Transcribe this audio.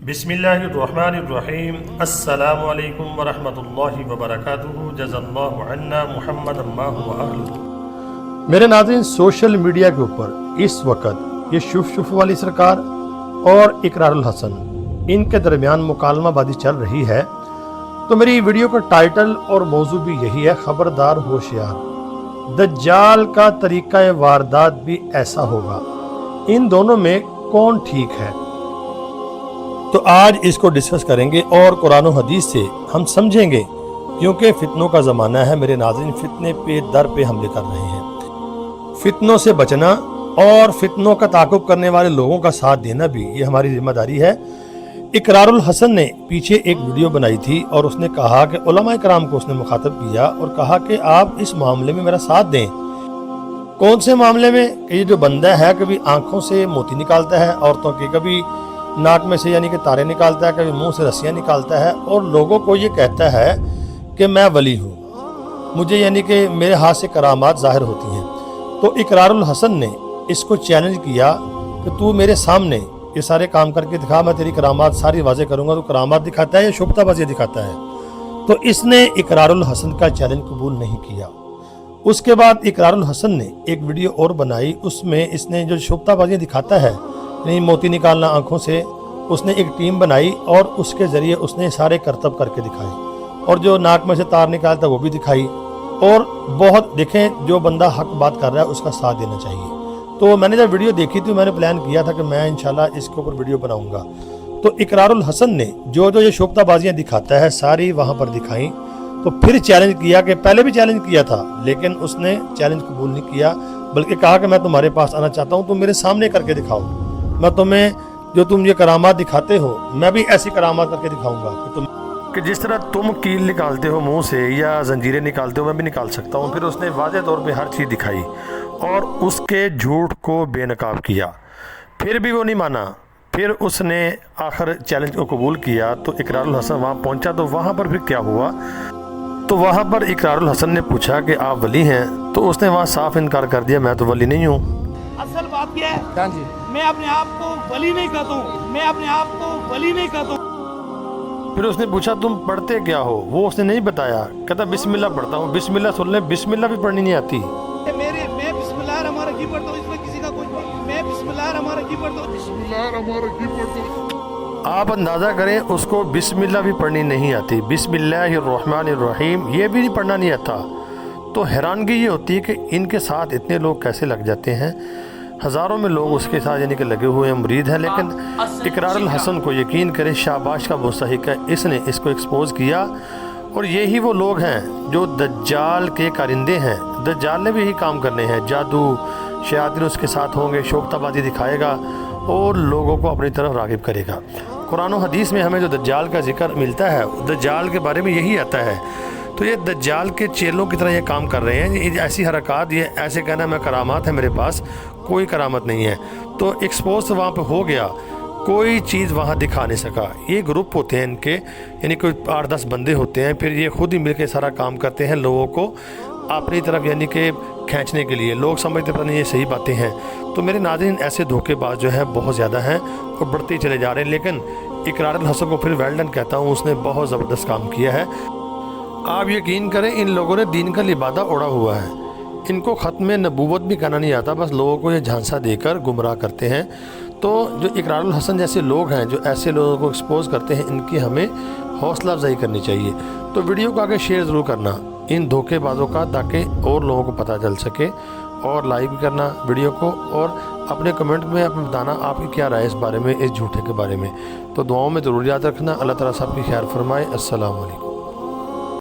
بسم اللہ الرحمن الرحیم۔ السلام علیکم ورحمۃ اللہ وبرکاتہ۔ جزا اللہ عنا محمد ما هو اہلہ۔ میرے ناظرین، سوشل میڈیا کے اوپر اس وقت یہ شف والی سرکار اور اقرار الحسن ان کے درمیان مکالمہ بازی چل رہی ہے، تو میری ویڈیو کا ٹائٹل اور موضوع بھی یہی ہے، خبردار ہوشیار، دجال کا طریقہ واردات بھی ایسا ہوگا۔ ان دونوں میں کون ٹھیک ہے؟ تو آج اس کو ڈسکس کریں گے اور قرآن و حدیث سے ہم سمجھیں گے، کیونکہ فتنوں کا زمانہ ہے میرے ناظرین، فتنے پہ در پہ حملے کر رہے ہیں۔ فتنوں سے بچنا اور فتنوں کا تعاقب کرنے والے لوگوں کا ساتھ دینا بھی یہ ہماری ذمہ داری ہے۔ اقرار الحسن نے پیچھے ایک ویڈیو بنائی تھی اور اس نے کہا کہ علماء کرام کو اس نے مخاطب کیا اور کہا کہ آپ اس معاملے میں میرا ساتھ دیں۔ کون سے معاملے میں؟ کہ یہ جو بندہ ہے کبھی آنکھوں سے موتی نکالتا ہے عورتوں کی، کبھی ناک میں سے یعنی کہ تارے نکالتا ہے، کبھی منہ سے رسیاں نکالتا ہے اور لوگوں کو یہ کہتا ہے کہ میں ولی ہوں، مجھے یعنی کہ میرے ہاتھ سے کرامات ظاہر ہوتی ہیں۔ تو اقرار الحسن نے اس کو چیلنج کیا کہ تو میرے سامنے یہ سارے کام کر کے دکھا، میں تیری کرامات ساری واضح کروں گا۔ تو کرامات دکھاتا ہے یا شبتہ بازی دکھاتا ہے؟ تو اس نے اقرار الحسن کا چیلنج قبول نہیں کیا۔ اس کے بعد اقرار الحسن نے ایک ویڈیو اور بنائی، اس میں اس نے جو شبتہ بازی دکھاتا ہے، یعنی موتی نکالنا آنکھوں سے، اس نے ایک ٹیم بنائی اور اس کے ذریعے اس نے سارے کرتب کر کے دکھائے، اور جو ناک میں سے تار نکالتا وہ بھی دکھائی۔ اور بہت دیکھیں، جو بندہ حق بات کر رہا ہے اس کا ساتھ دینا چاہیے۔ تو میں نے جب ویڈیو دیکھی تھی، میں نے پلان کیا تھا کہ میں انشاءاللہ اس کے اوپر ویڈیو بناؤں گا۔ تو اقرار الحسن نے جو یہ شبتہ بازیاں دکھاتا ہے ساری وہاں پر دکھائیں، تو پھر چیلنج کیا، کہ پہلے بھی چیلنج کیا تھا لیکن اس نے چیلنج قبول نہیں کیا، بلکہ کہا کہ میں تمہارے پاس آنا چاہتا ہوں، تم میرے سامنے کر کے دکھاؤ، میں تمہیں جو تم یہ کرامات دکھاتے ہو میں بھی ایسی کرامات کر کے دکھاؤں گا کہ جس طرح تم کیل نکالتے ہو منہ سے یا زنجیریں نکالتے ہو میں بھی نکال سکتا ہوں۔ پھر اس نے واضح طور پہ ہر چیز دکھائی اور اس کے جھوٹ کو بے نقاب کیا، پھر بھی وہ نہیں مانا۔ پھر اس نے آخر چیلنج کو قبول کیا۔ تو اقرار الحسن وہاں پہنچا، تو وہاں پر پھر کیا ہوا؟ تو وہاں پر اقرار الحسن نے پوچھا کہ آپ ولی ہیں؟ تو اس نے وہاں صاف انکار کر دیا، میں تو ولی نہیں ہوں۔ اصل بات کیا ہے؟ میں اپنے آپ کو ولی نہیں کہتا ہوں، میں اپنے آپ کو ولی نہیں کہتا ہوں۔ پھر اس نے پوچھا تم پڑھتے کیا ہو؟ وہ اس نے نہیں بتایا، کہتا بسم اللہ پڑھتا ہوں۔ بسم اللہ سن لیں، بسم اللہ بھی پڑھنی نہیں آتی۔ میں بسم اللہ الرحمن الرحیم پڑھتا ہوں، اس میں کسی کا کوئی میں بسم اللہ الرحمن الرحیم پڑھتا ہوں، بسم اللہ الرحمن الرحیم پڑھتا ہوں۔ آپ اندازہ کریں، اس کو بسم اللہ بھی پڑھنی نہیں آتی، بسم اللہ الرحمن الرحیم یہ بھی نہیں پڑھنا نہیں آتا۔ تو حیرانگی یہ ہوتی ہے کہ ان کے ساتھ اتنے لوگ کیسے لگ جاتے ہیں۔ ہزاروں میں لوگ اس کے ساتھ یعنی کہ لگے ہوئے ہیں، مرید ہیں، لیکن اقرار الحسن کو یقین کرے شاباش کا مستحق ہے، اس نے اس کو ایکسپوز کیا۔ اور یہی وہ لوگ ہیں جو دجال کے کارندے ہیں، دجال نے بھی یہی کام کرنے ہیں، جادو شیاطین اس کے ساتھ ہوں گے، شوفتہ بازی دکھائے گا اور لوگوں کو اپنی طرف راغب کرے گا۔ قرآن و حدیث میں ہمیں جو دجال کا ذکر ملتا ہے، دجال کے بارے میں یہی آتا ہے۔ تو یہ دجال کے چیلوں کی طرح یہ کام کر رہے ہیں، یہ ایسی حرکات، یہ ایسے کہنا میں کرامات ہے میرے پاس، کوئی کرامت نہیں ہے۔ تو ایکسپوز وہاں پہ ہو گیا، کوئی چیز وہاں دکھا نہیں سکا۔ یہ گروپ ہوتے ہیں ان کے، یعنی کوئی 8-10 بندے ہوتے ہیں، پھر یہ خود ہی مل کے سارا کام کرتے ہیں لوگوں کو اپنی طرف یعنی کہ کھینچنے کے لیے۔ لوگ سمجھتے پتہ نہیں یہ صحیح باتیں ہیں۔ تو میرے ناظرین، ایسے دھوکے باز جو ہے بہت زیادہ ہیں اور بڑھتے چلے جا رہے ہیں، لیکن اقرار الحسن کو پھر ویل ڈن کہتا ہوں، اس نے بہت زبردست کام کیا ہے۔ آپ یقین کریں، ان لوگوں نے دین کا لبادہ اوڑھا ہوا ہے، ان کو ختم نبوت بھی کہنا نہیں آتا، بس لوگوں کو یہ جھانسا دے کر گمراہ کرتے ہیں۔ تو جو اقرار الحسن جیسے لوگ ہیں جو ایسے لوگوں کو ایکسپوز کرتے ہیں، ان کی ہمیں حوصلہ افزائی کرنی چاہیے۔ تو ویڈیو کو آگے شیئر ضرور کرنا ان دھوکے بازوں کا، تاکہ اور لوگوں کو پتہ چل سکے، اور لائک بھی کرنا ویڈیو کو، اور اپنے کمنٹ میں اپنے بتانا آپ کی کیا رائے اس بارے میں، اس جھوٹے کے بارے میں۔ تو دعاؤں میں ضرور یاد رکھنا۔ اللہ تعالیٰ سب کی خیر فرمائے۔ السلام علیکم۔